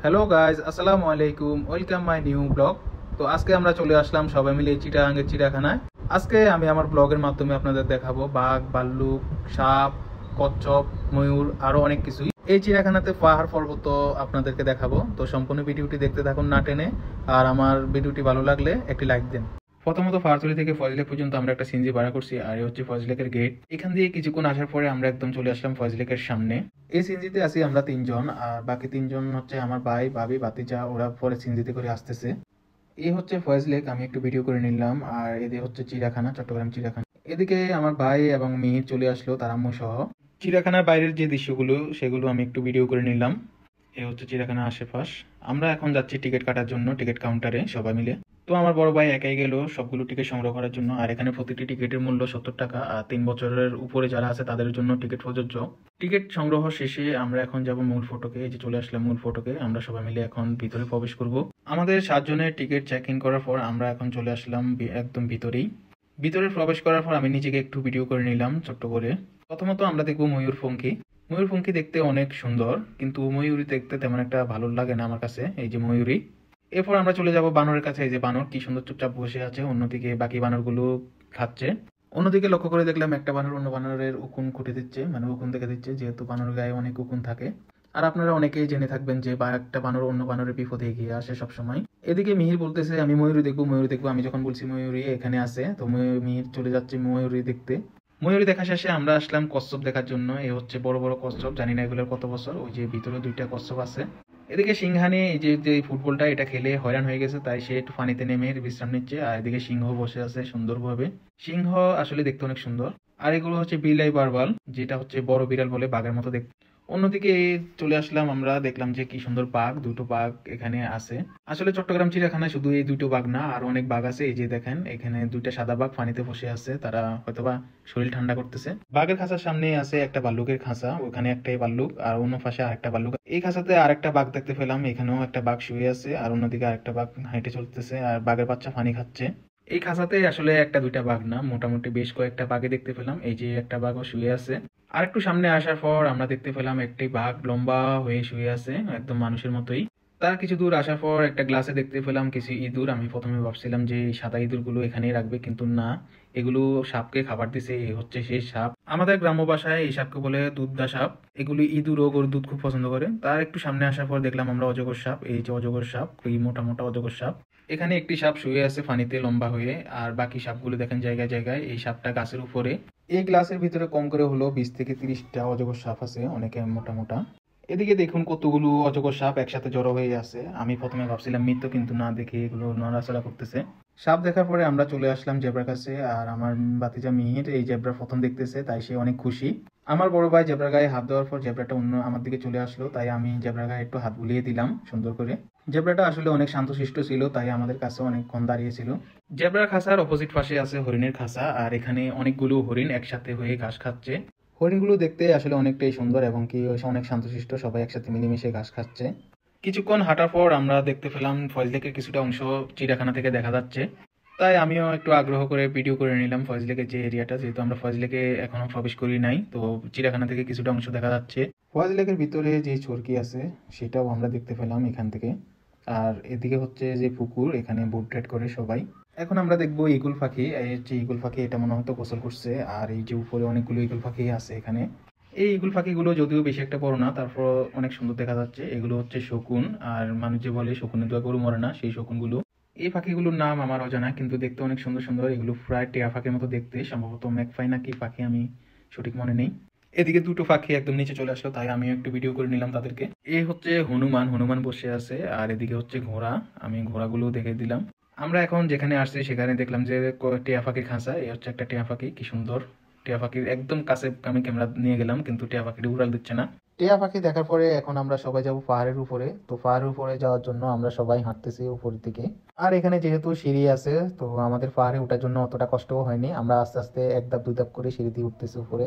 Hello guys, আসসালামু আলাইকুম, welcome my new blog. তো আজকে আমরা চলে আসলাম সবাই মিলে চিটাগাঙ্গের চিড়িয়াখানায়। আজকে আমি আমার ব্লগের মাধ্যমে আপনাদের দেখাবো বাঘ, ভাল্লুক, সাপ, কচ্ছপ, ময়ূর, আরো অনেক কিছুই। এই চিড়িয়াখানাতে পাহাড় পর্বত আপনাদেরকে দেখাবো। তো সম্পূর্ণ ভিডিওটি দেখতে থাকুন না টেনে। আর আমার ভিডিওটি ভালো লাগলে একটি লাইক দেন। প্রথমত পাহাড়তলি থেকে ফজলেক পর্যন্ত আমরা একটা সিএনজি ভাড়া করছি, আর এই হচ্ছে ফজলেকের গেট। এখান দিয়ে কিছুক্ষণ আসার পরে আমরা একদম চলে আসলাম ফজলেকের সামনে। এই সিএনজিতে আছি আমরা তিনজন, আর বাকি তিনজন হচ্ছে আমার ভাই, ভাবি, ভাতিজা, ওরা পরে সিএনজিতে করে আসতেছে। এই হচ্ছে ফজলেক, আমি একটু ভিডিও করে নিলাম। আর এদিকে হচ্ছে চিড়িয়াখানা, চট্টগ্রাম চিড়িয়াখানা। এদিকে আমার ভাই এবং মিহির চলে আসলো তার আম্মু সহ। চিড়িয়াখানার বাইরের যে দৃশ্যগুলো সেগুলো আমি একটু ভিডিও করে নিলাম। এই হচ্ছে চিড়িয়াখানার আশেপাশ। আমরা এখন যাচ্ছি টিকিট কাটার জন্য টিকিট কাউন্টারে সবাই মিলে। তো আমার বড় ভাই একাই গেল সবগুলো টিকিট সংগ্রহ করার জন্য। আর এখানে প্রতিটি টিকিটের মূল্য 70 টাকা, আর 3 বছরের উপরে যারা আছে তাদের জন্য টিকিট প্রযোজ্য। টিকিট সংগ্রহ শেষে আমরা এখন যাব মূল ফটকে। এই যে চলে আসলাম মূল ফটকে, আমরা সবাই মিলে এখন ভিতরে প্রবেশ করব। আমাদের 7 জনের টিকিট চেক ইন করার পর আমরা এখন চলে আসলাম একদম ভিতরেই। ভিতরে প্রবেশ করার পর আমি নিজেকে একটু ভিডিও করে নিলাম ছোট্ট করে। প্রথমত আমরা দেখবো ময়ূরপঙ্খী। ময়ূরপঙ্খী দেখতে অনেক সুন্দর, কিন্তু ময়ূরী দেখতে তেমন একটা ভালো লাগে না আমার কাছে, এই যে ময়ূরী। এরপর আমরা চলে যাব বানরের কাছে। এই যে বানর কি সুন্দর চুপচাপ বসে আছে, অন্যদিকে বাকি বানরগুলো খাচ্ছে। অন্যদিকে লক্ষ্য করে দেখলাম একটা বানর অন্য বানরের উকুন খুঁটে দিচ্ছে, মানে উকুন দেখে দিচ্ছে, যেহেতু বানরের গায়ে অনেক উকুন থাকে। আর আপনারা অনেকেই জেনে থাকবেন যে বা একটা বানর অন্য বানরের বিপদে এগিয়ে আসে সবসময়। এদিকে মিহির বলতেছে আমি ময়ূরী দেখবো, ময়ূরী দেখবো। আমি যখন বলছি ময়ূরী এখানে আছে, তো মিহির চলে যাচ্ছে ময়ূরী দেখতে। ময়ূরী দেখা শেষে আমরা আসলাম কচ্ছপ দেখার জন্য। এই হচ্ছে বড় বড় কচ্ছপ, জানি না এগুলোর কত বছর। ওই যে ভিতরে 2টা কচ্ছপ আছে। এদিকে সিংহানি এই যে যে ফুটবলটা এটা খেলে হয়রান হয়ে গেছে, তাই সে একটু পানিতে নেমে বিশ্রাম নিচ্ছে। আর এদিকে সিংহ বসে আছে সুন্দরভাবে। সিংহ আসলে দেখতে অনেক সুন্দর। আর এগুলো হচ্ছে বিলাই বারবাল, যেটা হচ্ছে বড় বিড়াল বলে, বাঘের মতো দেখতে। অন্যদিকে চলে আসলাম, আমরা দেখলাম যে কি সুন্দর বাঘ, 2টো বাঘ এখানে আছে। আসলে চট্টগ্রাম চিড়িয়াখানায় শুধু এই 2টো বাঘ না, আর অনেক বাঘ আছে। এই যে দেখেন এখানে 2টা সাদা বাঘ পানিতে বসে আছে, তারা হয়তোবা শরীর ঠান্ডা করতেছে। বাঘের খাঁচার সামনে আছে একটা ভাল্লুকের খাঁচা, ওখানে একটাই ভাল্লুক, আর অন্য পাশে আরেকটা ভাল্লুক। এই খাঁচাতে আরেকটা বাঘ দেখতে পেলাম, এখানেও একটা বাঘ শুয়ে আছে, আর অন্যদিকে আরেকটা বাঘ হাঁটে চলতেছে, আর বাঘের বাচ্চা পানি খাচ্ছে। এই খাঁচাতে আসলে একটা 2টা বাঘ না, মোটামুটি বেশ কয়েকটা বাঘে দেখতে পেলাম। এই যে একটা বাঘও শুয়ে আছে। আর একটু সামনে আসার পর আমরা দেখতে পেলাম একটি বাঘ লম্বা হয়ে শুয়ে আছে, একদম মানুষের মতোই। তার কিছু দূর আসার পর একটা গ্লাসে দেখতে পেলাম কিছু ইঁদুর। আমি প্রথমে ভাবছিলাম যে এই সাদা ইঁদুরগুলো এখানেই রাখবে, কিন্তু না, এগুলো সাপকে খাবার দিছে। এই হচ্ছে সেই সাপ। আমাদের গ্রাম্য ভাষায় এই সাপকে বলে দুধদা সাপ। এগুলি ইঁদুর ও গরুর দুধ খুব পছন্দ করে। তার একটু সামনে আসার পর দেখলাম আমরা অজগর সাপ। এই যে অজগর সাপ, এই মোটা মোটা অজগর সাপ। এখানে একটি সাপ শুয়ে আছে পানিতে লম্বা হয়ে, আর বাকি সাপগুলো দেখেন জায়গায় জায়গায়। এই সাপটা গাছের উপরে। এই গ্লাসের ভিতরে কম করে হলো 20 থেকে 30টা অজগর সাপ আছে, অনেকে মোটা মোটা। এদিকে দেখুন কতগুলো অজগর সাপ একসাথে জড়ো হয়ে আছে। আমি প্রথমে ভাবছিলাম মৃত্যু, কিন্তু না, দেখে এগুলো নড়াচড়া করতেছে। সাপ দেখার পরে আমরা চলে আসলাম জেব্রার কাছে। আর আমার ভাতিজা মিহির এই জেব্রা প্রথম দেখতেছে, তাই সে অনেক খুশি। আমার বড় ভাই জেব্রার গায়ে হাত দেওয়ার পর জেব্রাটা অন্য আমার দিকে চলে আসলো, তাই আমি জেব্রার গায়ে একটু হাত বুলিয়ে দিলাম সুন্দর করে। জেব্রাটা আসলে অনেক শান্তশিষ্ট ছিল, তাই আমাদের কাছে অনেকক্ষণ দাঁড়িয়েছিল। জেব্রার খাঁচার অপোজিট পাশে আছে হরিণের খাঁচা, আর এখানে অনেকগুলো হরিণ একসাথে হয়ে ঘাস খাচ্ছে। হরিণগুলো দেখতে আসলে অনেকটাই সুন্দর, এবং কি অনেক শান্তশিষ্ট, সবাই একসাথে মিলেমিশে ঘাস খাচ্ছে। কিছুক্ষণ হাঁটার পর আমরা দেখতে পেলাম ফজলেকের কিছুটা অংশ চিড়িয়াখানা থেকে দেখা যাচ্ছে। তাই আমিও একটু আগ্রহ করে ভিডিও করে নিলাম ফজলেকের যে এরিয়াটা, যেহেতু আমরা ফজলেকে এখনো প্রবেশ করি নাই। তো চিড়িয়াখানা থেকে কিছুটা অংশ দেখা যাচ্ছে। ফজলেকের ভিতরে যে চরকি আছে সেটাও আমরা দেখতে পেলাম এখান থেকে। আর এদিকে হচ্ছে যে পুকুর, এখানে বোট রাইড করে সবাই। এখন আমরা দেখবো ইগল পাখি। এই হচ্ছে ইগল পাখি, এটা মনে হয়তো গোসল করছে। আর এই যে উপরে অনেকগুলো ইগল পাখি আছে এখানে। এই ইগল পাখিগুলো যদিও বেশি একটা বড় না, তারপর অনেক সুন্দর দেখা যাচ্ছে। এগুলো হচ্ছে শকুন, আর মানুষ যে বলে শকুনের দোয়া গরু মরে না, সেই শকুনগুলো। এই পাখিগুলোর নাম আমার অজানা, কিন্তু দেখতে অনেক সুন্দর সুন্দর। এগুলো প্রায় টিয়া পাখির মতো দেখতে, সম্ভবত ম্যাকপাই নাকি পাখি, আমি সঠিক মনে নেই। এদিকে 2টো পাখি একদম নিচে চলে আসলো, তাই আমি একটু ভিডিও করে নিলাম তাদেরকে। এই হচ্ছে হনুমান, হনুমান বসে আছে। আর এদিকে হচ্ছে ঘোড়া, আমি ঘোড়াগুলো দেখে দিলাম। আমরা এখন যেখানে আসছি সেখানে দেখলাম যে টিয়া পাখির খাঁচা। এই হচ্ছে একটা টিয়া পাখি, কি সুন্দর। টিয়া পাখির একদম কাছে আমি ক্যামেরা নিয়ে গেলাম, কিন্তু টিয়া পাখিটি উড়াল দিচ্ছে না। টিয়া পাখি দেখার পরে এখন আমরা সবাই যাব পাহাড়ের উপরে। তো পাহাড়ের উপরে যাওয়ার জন্য আমরা সবাই হাঁটতেছি উপরের দিকে। আর এখানে যেহেতু সিঁড়ি আছে, তো আমাদের পাহাড়ে ওঠার জন্য অতটা কষ্টও হয়নি। আমরা আস্তে আস্তে 1 ধাপ 2 ধাপ করে সিঁড়ি দিয়ে উঠতেছি উপরে।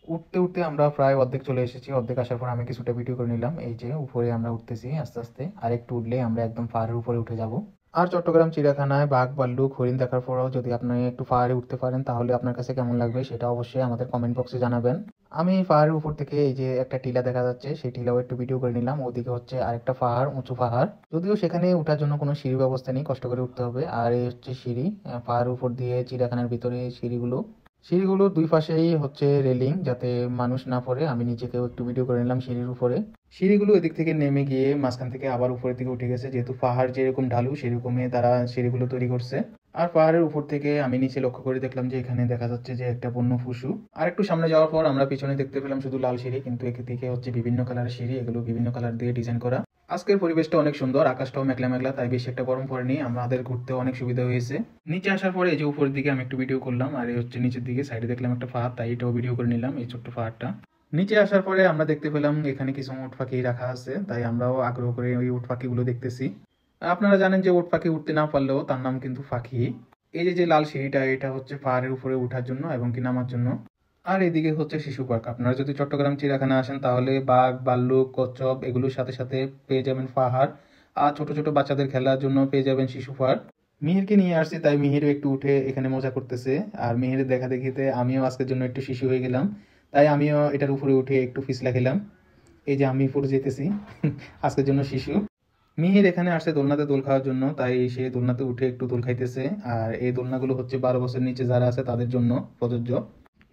উঠতে উঠতে আমরা প্রায় অর্ধেক চলে এসেছি। অর্ধেক আসার পর আমি কিছুটা ভিডিও করে নিলাম। এই যে উপরে আমরা উঠতেছি আস্তে আস্তে, আর একটু উঠলে আমরা একদম পাহাড়ের উপরে উঠে যাব। আর চট্টগ্রাম চিড়িয়াখানায় বাঘ, ভাল্লুক, হরিণ দেখার পরেও যদি আপনি একটু পাহাড়ে উঠতে পারেন, তাহলে আপনার কাছে কেমন লাগবে সেটা অবশ্যই আমাদের কমেন্ট বক্সে জানাবেন। আমি পাহাড়ের উপর থেকে এই যে একটা টিলা দেখা যাচ্ছে, সেই টিলাও একটু ভিডিও করে নিলাম। ওদিকে হচ্ছে আরেকটা পাহাড়, উঁচু পাহাড়, যদিও সেখানে ওঠার জন্য কোনো সিঁড়ি ব্যবস্থা নেই, কষ্ট করে উঠতে হবে। আর এই হচ্ছে সিঁড়ি, পাহাড়ের উপর দিয়ে চিড়িয়াখানার ভিতরে সিঁড়িগুলোর দুই পাশেই হচ্ছে রেলিং, যাতে মানুষ না পড়ে। আমি নিচেকেও একটু ভিডিও করে নিলাম সিঁড়ির উপরে। সিঁড়িগুলো এদিক থেকে নেমে গিয়ে মাঝখান থেকে আবার উপরের দিকে উঠে গেছে, যেহেতু পাহাড় যেরকম ঢালু সেরকমই তারা সিঁড়িগুলো তৈরি করছে। আর পাহাড়ের উপর থেকে আমি নিচে লক্ষ্য করে দেখলাম যে এখানে দেখা যাচ্ছে যে একটা বন্য পশু। আর একটু সামনে যাওয়ার পর আমরা পিছনে দেখতে পেলাম শুধু লাল সিঁড়ি, কিন্তু এদিকে হচ্ছে বিভিন্ন কালারের সিঁড়ি, এগুলো বিভিন্ন কালার দিয়ে ডিজাইন করা। আজকের পরিবেশটা অনেক সুন্দর, আকাশটাও মেঘলা মেঘলা, তাই বেশি একটা গরম পড়েনি, আমাদের ঘুরতে অনেক সুবিধা হয়েছে। নিচে আসার পরে এই যে উপরের দিকে আমি একটু ভিডিও করলাম, আর এই হচ্ছে নিচের দিকে সাইডে দেখলাম একটা পাহাড়, তাই এটাও ভিডিও করে নিলাম, এই ছোট্ট পাহাড়টা। নিচে আসার পরে আমরা দেখতে পেলাম এখানে কিছু উট পাখি রাখা আছে, তাই আমরাও আগ্রহ করে ওই উট পাখিগুলো দেখতেছি। আপনারা জানেন যে উট পাখি উঠতে না পারলেও তার নাম কিন্তু পাখি। এই যে যে লাল সিঁড়িটা, এটা হচ্ছে পাহাড়ের উপরে ওঠার জন্য এবং কি নামার জন্য। আর এদিকে হচ্ছে শিশু পার্ক। আপনারা যদি চট্টগ্রাম চিড়িয়াখানা আসেন তাহলে বাঘ, ভাল্লুক, কচ্ছপ এগুলোর সাথে সাথে পেয়ে যাবেন পাহাড়। আর ছোট ছোট বাচ্চাদের খেলার জন্য পেয়ে যাবেন শিশু পার্ক। মিহিরকে নিয়ে আসছি, তাই মিহিরও একটু উঠে এখানে মজা করতেছে। আর মিহিরের দেখা দেখিতে আমিও আজকের জন্য একটু শিশু হয়ে গেলাম, তাই আমিও এটার উপরে উঠে একটু ফিসলা খেলাম। এই যে আমি পড়ে যেতেছি আজকের জন্য শিশু। মিহির এখানে আসছে দোলনাতে দোল খাওয়ার জন্য, তাই সে দোলনাতে উঠে একটু দোল খাইতেছে। আর এই দোলনাগুলো হচ্ছে 12 বছর নিচে যারা আছে তাদের জন্য প্রযোজ্য।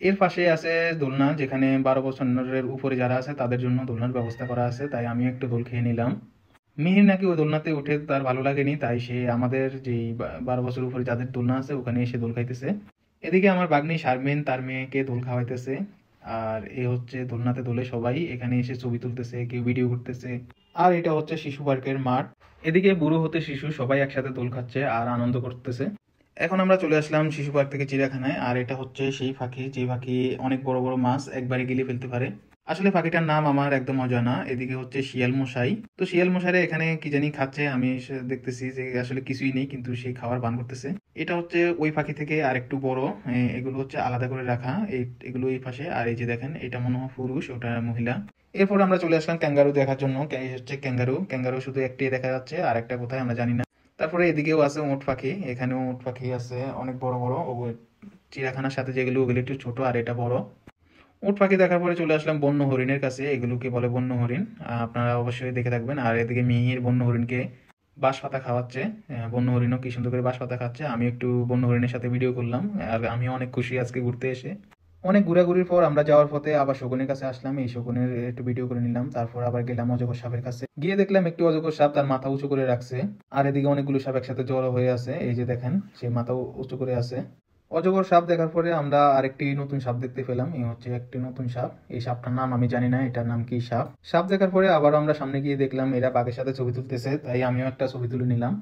এর পাশে আছে দোলনা, যেখানে 12 বছরের উপরে যারা আছে তাদের জন্য দোলনার ব্যবস্থা করা আছে, তাই আমি একটু দোল খেয়ে নিলাম। মিহির নাকি ওই দোলনাতে উঠে তার ভালো লাগেনি, তাই সে আমাদের যেই 12 বছর উপরে যাদের দোলনা আছে ওখানে এসে দোল খাইতেছে। এদিকে আমার বাগ্নি শারমিন তার মেয়েকে দোল খাওয়াইতেছে। আর এ হচ্ছে দোলনাতে দোলে সবাই এখানে এসে ছবি তুলতেছে, কেউ ভিডিও করতেছে। আর এটা হচ্ছে শিশু পার্কের মাঠ। এদিকে বুড়ো হতে শিশু সবাই একসাথে দোল খাচ্ছে আর আনন্দ করতেছে। এখন আমরা চলে আসলাম শিশু পার্ক থেকে চিড়িয়াখানায়। আর এটা হচ্ছে সেই পাখি, যে পাখি অনেক বড় বড় মাছ একবারে গিলে ফেলতে পারে। আসলে পাখিটার নাম আমার একদম অজানা। এদিকে হচ্ছে শিয়াল মশাই, তো শিয়াল মশাইরে এখানে কি জানি খাচ্ছে, আমি দেখতেছি যে আসলে কিছুই নেই, কিন্তু সেই খাবার পান করতেছে। এটা হচ্ছে ওই পাখি থেকে আর একটু বড়, এগুলো হচ্ছে আলাদা করে রাখা, এগুলো এই পাশে। আর এই যে দেখেন, এটা মনে হয় পুরুষ, ওটা মহিলা। এরপর আমরা চলে আসলাম ক্যাঙ্গারু দেখার জন্য। এই হচ্ছে ক্যাঙ্গারু, ক্যাঙ্গারু শুধু একটি দেখা যাচ্ছে, আর একটা কোথায় আমরা জানি না। তারপরে এদিকেও আছে উট পাখি, এখানেও উট পাখি আছে অনেক বড় বড়। চিড়িয়াখানার সাথে যেগুলো ওগুলো একটু ছোট, আর এটা বড়। উট পাখি দেখার পরে চলে আসলাম বন্য হরিণের কাছে, এগুলোকে বলে বন্য হরিণ। আপনারা অবশ্যই দেখে থাকবেন। আর এদিকে মিহির বন্য হরিণকে বাঁশ পাতা খাওয়াচ্ছে। বন্য হরিণও কি সুন্দর করে বাঁশ পাতা খাচ্ছে। আমি একটু বন্য হরিণের সাথে ভিডিও করলাম, আর আমিও অনেক খুশি আজকে ঘুরতে এসে। অনেক ঘোরাঘুরির পর আমরা যাওয়ার পথে আবার শকুনের কাছে আসলাম, এই শকুনের একটু ভিডিও করে নিলাম। তারপর আবার গেলাম অজগর সাপের কাছে, গিয়ে দেখলাম একটি অজগর সাপ তার মাথা উঁচু করে রাখছে। আর এদিকে অনেকগুলো সাপ একসাথে জড়ো হয়ে আছে, এই যে দেখেন সে মাথা উঁচু করে আছে। অজগর সাপ দেখার পরে আমরা আরেকটি নতুন সাপ দেখতে পেলাম, এই হচ্ছে একটি নতুন সাপ। এই সাপটার নাম আমি জানি না, এটার নাম কি সাপ। সাপ দেখার পরে আবার আমরা সামনে গিয়ে দেখলাম এরা বাঘের সাথে ছবি তুলতেছে, তাই আমিও একটা ছবি তুলে নিলাম।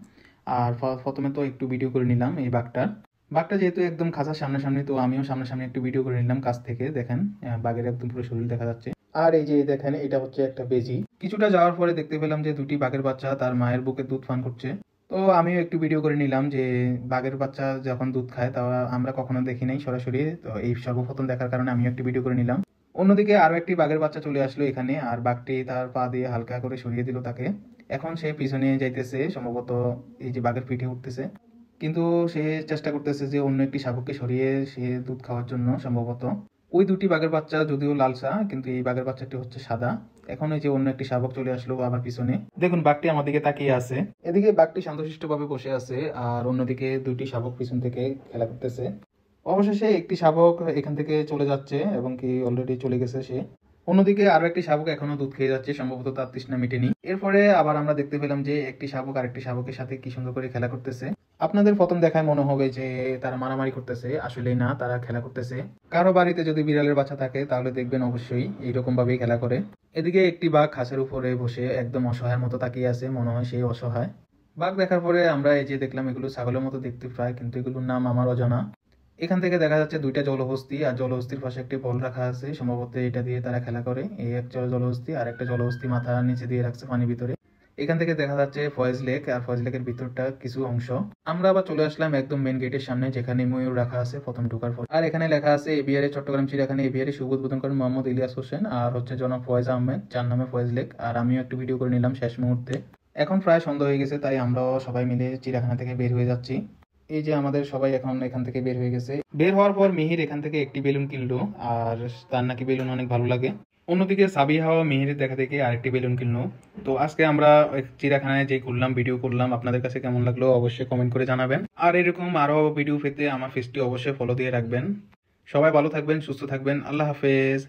আর প্রথমে তো একটু ভিডিও করে নিলাম এই বাঘটার। বাঘটা যেহেতু একদম খাঁচার সামনাসামনি, তো আমিও সামনাসামনি একটু ভিডিও করে নিলাম কাছ থেকে। দেখেন বাঘের একদম পুরো শরীর দেখা যাচ্ছে। আর এই যে দেখেন, এটা হচ্ছে একটা বেজি। কিছুটা যাওয়ার পরে দেখতে পেলাম যে দুটি বাঘের বাচ্চা তার মায়ের বুকে দুধ পান করছে। তো আমিও একটু ভিডিও করে নিলাম যে বাঘের বাচ্চা যখন দুধ খায় তা আমরা কখনো দেখি নাই সরাসরি, তো এই সর্বপ্রথম দেখার কারণে আমিও একটু ভিডিও করে নিলাম। অন্যদিকে আরো একটি বাঘের বাচ্চা চলে আসলো এখানে, আর বাঘটি তার পা দিয়ে হালকা করে সরিয়ে দিল তাকে। এখন সে পিছনে যাইতেছে, সম্ভবত এই যে বাঘের পিঠে উঠতেছে। কিন্তু সে চেষ্টা করতেছে যে অন্য একটি শাবককে সরিয়ে সে দুধ খাওয়ার জন্য। সম্ভবত ওই দুটি বাঘের বাচ্চা যদিও লালসা, কিন্তু এই বাঘের বাচ্চাটি হচ্ছে সাদা। এখন এই যে অন্য একটি শাবক চলে আসলো আবার পিছনে, দেখুন বাঘটি আমার দিকে তাকিয়ে আছে। এদিকে বাঘটি শান্তশিষ্ট ভাবে বসে আছে, আর অন্যদিকে দুইটি শাবক পিছন থেকে খেলা করতেছে। অবশেষে একটি শাবক এখান থেকে চলে যাচ্ছে, এবং কি অলরেডি চলে গেছে সে। অন্যদিকে আরো একটি শাবক এখনো দুধ খেয়ে যাচ্ছে, সম্ভবত তার তৃষ্ণা মেটেনি। এরপরে আবার আমরা দেখতে পেলাম যে একটি শাবক আরেকটি শাবকের সাথে কি সুন্দর করে খেলা করতেছে। আপনাদের প্রথম দেখায় মনে হবে যে তারা মারামারি করতেছে, আসলে না, তারা খেলা করতেছে। কারো বাড়িতে যদি বিড়ালের বাচ্চা থাকে তাহলে দেখবেন অবশ্যই এইরকম ভাবেই খেলা করে। এদিকে একটি বাঘ খাঁচার উপরে বসে একদম অসহায়ের মতো তাকিয়ে আছে, মনে হয় সেই অসহায়। বাঘ দেখার পরে আমরা এই যে দেখলাম এগুলো ছাগলের মতো দেখতে প্রায়, কিন্তু এগুলোর নাম আমার অজানা। এখান থেকে দেখা যাচ্ছে দুইটা জলহস্তি, আর জলহস্তির পাশে একটি বল রাখা আছে, সম্ভবত এটা দিয়ে তারা খেলা করে। এই একটা জলহস্তি, আর একটা জলহস্তি মাথা নিচে দিয়ে রাখছে পানির ভিতরে। এখান থেকে দেখা যাচ্ছে ফয়েজ লেক, আর ফয়েজ লেকের ভিতরটা কিছু অংশ। আমরা আবার চলে আসলাম একদম মেন গেটের সামনে, যেখানে ময়ূর রাখা আছে প্রথম ঢোকার পর। আর এখানে লেখা আছে এবিআর চট্টগ্রাম চিড়িয়াখানা এবিআর শুভ উদ্বোধন করেন মোহাম্মদ ইলিয়াস হোসেন, আর হচ্ছে জনাব ফয়েজ আহমেদ, যার নামে ফয়েজ লেক। আর আমিও একটু ভিডিও করে নিলাম শেষ মুহূর্তে। এখন প্রায় সন্ধ্যা হয়ে গেছে, তাই আমরাও সবাই মিলে চিড়িয়াখানা থেকে বের হয়ে যাচ্ছি। এই যে আমাদের সবাই এখন এখান থেকে বের হয়ে গেছে। বের হওয়ার পর মিহির এখান থেকে একটি বেলুন কিনলো, আর তার নাকি বেলুন অনেক ভালো লাগে। অন্যদিকে সাবিহা ও মিহিরের দেখা দেখে আরেকটি বেলুন কিনলো। তো আজকে আমরা চিড়িয়াখানায় যে ঘুরলাম, ভিডিও করলাম, আপনাদের কাছে কেমন লাগলো অবশ্যই কমেন্ট করে জানাবেন। আর এরকম আরো ভিডিও পেতে আমার পেজটি অবশ্যই ফলো দিয়ে রাখবেন। সবাই ভালো থাকবেন, সুস্থ থাকবেন, আল্লাহ হাফেজ।